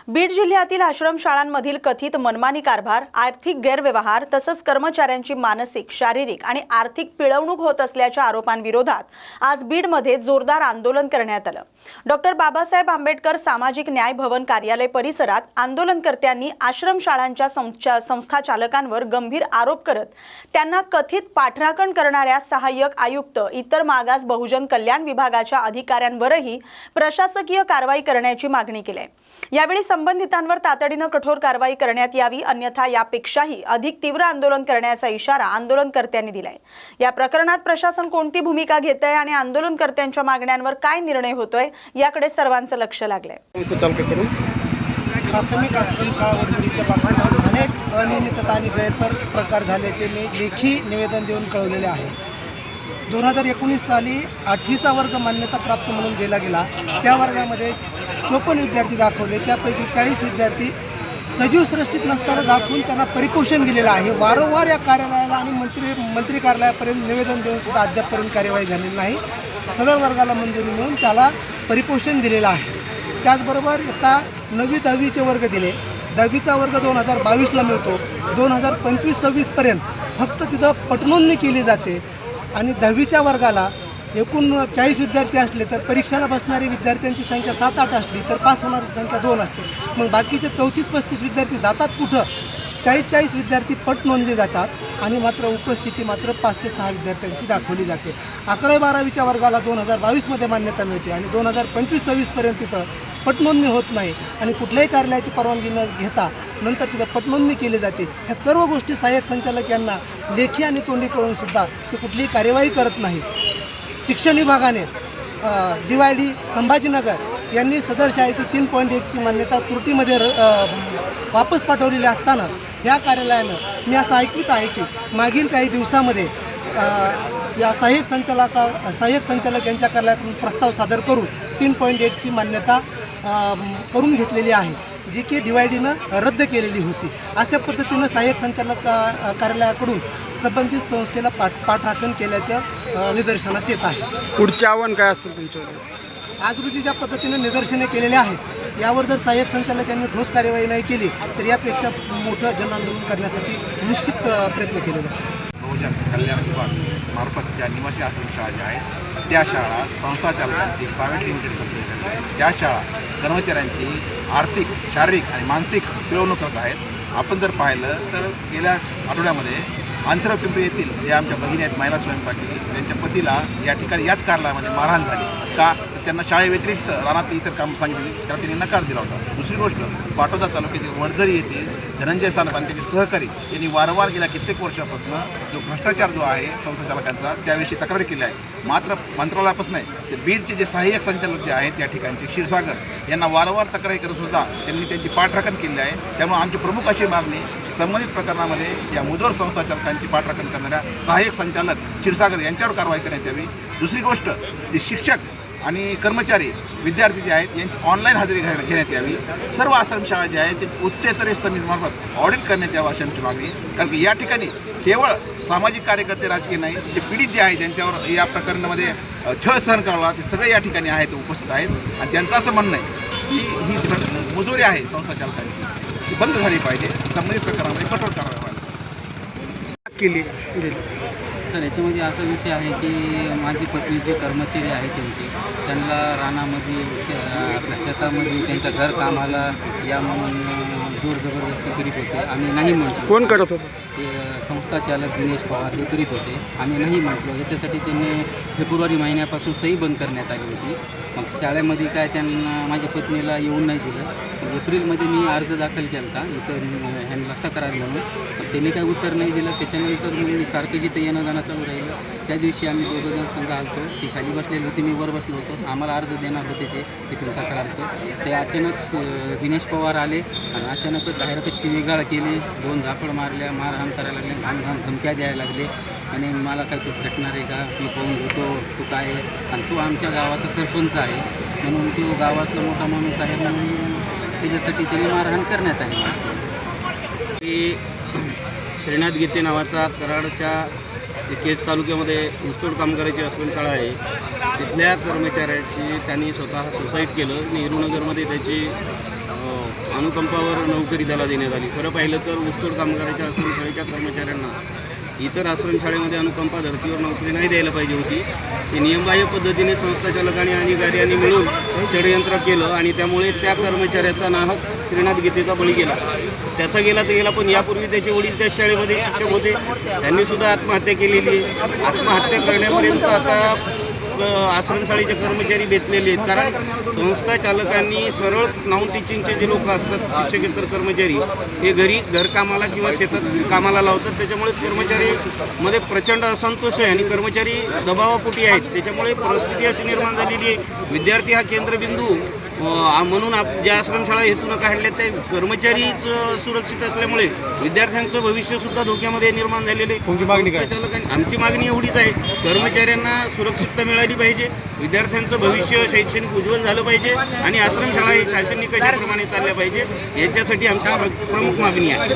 बीड जिल्ह्यातील आश्रमशाळांमधील कथित मनमानी कारभार, आर्थिक गैरव्यवहार तसंच कर्मचाऱ्यांची मानसिक, शारीरिक आणि आर्थिक पिळवणूक होत असल्याच्या आरोपांविरोधात आज बीडमध्ये जोरदार आंदोलन करण्यात आलं। डॉक्टर बाबासाहेब आंबेडकर सामाजिक न्याय भवन कार्यालय परिसरात आंदोलनकर्त्यांनी आश्रमशाळांच्या संस्थाचालकांवर गंभीर आरोप करत त्यांना कथित पाठराखण करणाऱ्या सहाय्यक आयुक्त, इतर मागास बहुजन कल्याण विभागाच्या अधिकाऱ्यांवरही प्रशासकीय कारवाई करण्याची मागणी केली आहे। यावेळी संबंधितांवर तातडीने कठोर कारवाई करण्यात यावी, अन्यथा यापेक्षाही अधिक तीव्र आंदोलन करण्याचा इशारा आंदोलनकर्त्यांनी दिलाय। या प्रकरणात प्रशासन कोणती भूमिका घेतंय आणि आंदोलनकर्त्यांच्या मागण्यांवर काय निर्णय होतोय याकडे सर्वांचं लक्ष लागलंय। प्राथमिक आश्रमशाळा वर्गणीच्या बाबतीत अनेक अनियमितता आणि गैरप्रकार झाल्याचे मी लेखी निवेदन देऊन कळवलेले आहे। 2019 साली 8वीचा वर्ग मान्यता प्राप्त म्हणून दिला गेला। त्या वर्गामध्ये 54 विद्यार्थी दाखवले, त्यापैकी 40 विद्यार्थी सजीव सृष्टीत नसताना दाखवून त्यांना परिपोषण दिलेलं आहे। वारंवार या कार्यालयाला आणि मंत्री कार्यालयापर्यंत निवेदन देऊन सुद्धा अद्यापपर्यंत कार्यवाही झालेली नाही। सदर वर्गाला मंजुरी मिळून त्याला परिपोषण दिलेलं आहे। त्याचबरोबर आता 9वी 10वीचे वर्ग दिले। 10वीचा वर्ग 2022ला मिळतो। 2025-26 पर्यंत फक्त तिथं पटनोंदणी केली जाते आणि 10वीच्या वर्गाला एकूण 40 विद्यार्थी असले तर परीक्षेला बसणारी विद्यार्थ्यांची संख्या 7-8 असली तर पास होणारी संख्या 2 असते। मग बाकीचे 34-35 विद्यार्थी जातात कुठं? 40 विद्यार्थी पट नोंदले जातात आणि मात्र उपस्थिती मात्र 5 ते 6 विद्यार्थ्यांची दाखवली जाते। 11वी-12वीच्या वर्गाला 2022मध्ये मान्यता मिळते आणि 2025-26 पर्यंत तिथं पटनोंदणी होत नाही आणि कुठल्याही कार्यालयाची परवानगी न घेता नंतर तिथं पटनोंदणी केली जाते। ह्या सर्व गोष्टी सहाय्यक संचालक यांना लेखी आणि तोंडी कळून सुद्धा ते कुठलीही कार्यवाही करत नाही। शिक्षण विभागाने DYD संभाजीनगर यांनी सदर शाळेची 3.1ची मान्यता त्रुटीमध्ये वापस पाठवलेली असताना ह्या कार्यालयानं मी असं ऐकवित आहे की मागील काही दिवसामध्ये या सहाय्यक संचालक यांच्या कार्यालयातून प्रस्ताव सादर करून 3.1ची मान्यता करून घेतलेली आहे, जी की DYDनं रद्द केलेली होती। अशा पद्धतीनं सहाय्यक संचालक कार्यालयाकडून संबंधित संस्थेला पाठराखण केल्याचं निदर्शनास येत आहे। पुढचे आव्हान काय असेल तुमच्याकडे? आज रोजी ज्या पद्धतीने निदर्शने केलेले आहेत, यावर जर सहाय्यक संचालक यांनी ठोस कार्यवाही नाही केली तर यापेक्षा मोठं जनआंदोलन करण्यासाठी निश्चित प्रयत्न केले जातील। बहुजन कल्याण विभाग मार्फत ज्या निवासी आश्रमशाळा ज्या आहेत त्या शाळा संस्थाचालकांची प्रायव्हेट लिमिटेड कंपनी आहेत, त्या शाळा कर्मचाऱ्यांची आर्थिक, शारीरिक आणि मानसिक पिळवणूक करत आहेत। आपण जर पाहिलं तर गेल्या आठवड्यामध्ये अंतरपिंपरी येथील जे आमच्या भगिनी आहेत महिला स्वयंपाकी, त्यांच्या पतीला या ठिकाणी याच कार्यालयामध्ये मारहाण झाली का? त्यांना शाळेव्यतिरिक्त रानातली इतर कामं सांगितली, त्याला त्यांनी नकार दिला होता। दुसरी गोष्ट, पाटोदा तालुक्यातील वडझरी येथील धनंजय सानप आणि त्याचे सहकारी यांनी वारंवार गेल्या कित्येक वर्षापासून जो भ्रष्टाचार जो आहे संस्थाचालकांचा त्याविषयी तक्रारी केली आहे। मात्र मंत्रालयापासून ते बीडचे जे सहाय्यक संचालक जे आहेत त्या ठिकाणचे क्षीरसागर यांना वारंवार तक्रारी करून सुद्धा त्यांनी त्यांची पाठराखण केली आहे। त्यामुळे आमची प्रमुख अशी मागणी संबंधित प्रकरणामध्ये या मुजोर संस्थाचालकांची पाठराखण करणाऱ्या सहाय्यक संचालक क्षीरसागर यांच्यावर कारवाई करण्यात यावी। दुसरी गोष्ट, जे शिक्षक आणि कर्मचारी, विद्यार्थी जे आहेत यांची ऑनलाईन हजेरी घेण्यात यावी। सर्व आश्रमशाळा ज्या आहेत ते उच्चस्तरीय समितीमार्फत ऑडिट करण्यात यावं अशी आमची मागणी। कारण की या ठिकाणी केवळ सामाजिक कार्यकर्ते, राजकीय नाही, जे पीडित जे आहेत त्यांच्यावर या प्रकरणामध्ये छळ सहन करावा ते सगळे या ठिकाणी आहेत, उपस्थित आहेत। आणि त्यांचं असं म्हणणं आहे की ही मुजोरी आहे संस्थाचालकांची ती बंद झाली पाहिजे, संबंधित प्रकरणामध्ये कठोर कारवाई केली। तर याच्यामध्ये असा विषय आहे की माझी पत्नी जे कर्मचारी आहे त्यांना रानामध्ये आपल्या शेतामध्ये त्यांच्या घर कामाला या म्हणून जोर जबरदस्ती करीत होते। आम्ही नाही म्हटलो। कोण करत होतं? ते संस्थाचालक दिनेश पवार हे करीत होते। आम्ही नाही म्हटलो। याच्यासाठी त्यांनी फेब्रुवारी महिन्यापासून सही बंद करण्यात आली होती। मग शाळेमध्ये काय त्यांना माझ्या पत्नीला येऊन नाही दिलं। एप्रिलमध्ये मी अर्ज दाखल केला होता इथं ह्यांना तक्रार म्हणून, पण त्यांनी काय उत्तर नाही दिलं। त्याच्यानंतर मग मी सारखं जिथं येणं जाणं चालू राहिलं। त्या दिवशी आम्ही 2 जण संघ आलतो, ती खाली बसलेली होती, मी वर बसलो होतो। आम्हाला अर्ज देणार होते ते तिथून तक्रारचं। ते अचानक दिनेश पवार आले आणि अचानकच डायरेक्ट शिवीगाळ केली, 2 झापड मारल्या, मारहाण करायला लागले, घाम धमक्या द्यायला लागले। आणि मला काय तू भेटणार आहे का? मी पाहून घेतो तू काय आहे, आणि तू आमच्या गावाचा सरपंच आहे म्हणून तो गावातला मोठा माणूस आहे म्हणून त्याच्यासाठी त्याने मारहाण करण्यात आली। की श्रीनाथ गीते नावाचा कराडच्या केज तालुक्यामध्ये ऊसतोड कामगाराची आश्रमशाळा आहे। तिथल्या कर्मचाऱ्याची त्यांनी स्वतः सुसाईड केलं। नेहरूनगरमध्ये त्याची अनुकंपावर नोकरी त्याला देण्यात आली. खरं पाहिलं तर ऊसतोड कामगाराच्या आश्रमशाळेच्या कर्मचाऱ्यांना इतर आश्रमशाळेमध्ये अनुकंपा धर्तीवर नोकरी नाही द्यायला पाहिजे होती. ते नियमबाह्य पद्धतीने संस्था चालक आणि अधिकाऱ्यांनी मिळून षडयंत्र केलं आणि त्यामुळे त्या कर्मचाऱ्याचा नाहक श्रीनाथ गीतेचा बळी गेला. त्याचा गेला तर गेला, पण यापूर्वी त्याचे वडील त्या शाळेमध्ये शिक्षक होते. त्यांनीसुद्धा आत्महत्या केलेली आहे. आत्महत्या करण्यापर्यंत आता आश्रमशाळेचे कर्मचारी बेतलेले आहेत. कारण संस्था चालकांनी सरळ नॉन टीचिंगचे जे लोक असतात, शिक्षकेतर कर्मचारी, हे घरकामाला किंवा शेतात कामाला लावतात. त्याच्यामुळे कर्मचारीमध्ये प्रचंड असंतोष आहे आणि कर्मचारी दबावापोटी आहेत. त्याच्यामुळे परिस्थिती अशी निर्माण झालेली आहे. विद्यार्थी हा केंद्रबिंदू म्हणून ज्या आश्रमशाळा हेतून काढल्या त्या कर्मचारीच सुरक्षित असल्यामुळे विद्यार्थ्यांचं भविष्यसुद्धा धोक्यामध्ये निर्माण झालेले आहे. आमची मागणी एवढीच आहे, कर्मचाऱ्यांना सुरक्षितता मिळाली पाहिजे, विद्यार्थ्यांचं भविष्य शैक्षणिक उज्ज्वल झालं पाहिजे आणि आश्रमशाळा ही शासनाने कशाप्रमाणे चालल्या पाहिजे याच्यासाठी आमची प्रमुख मागणी आहे.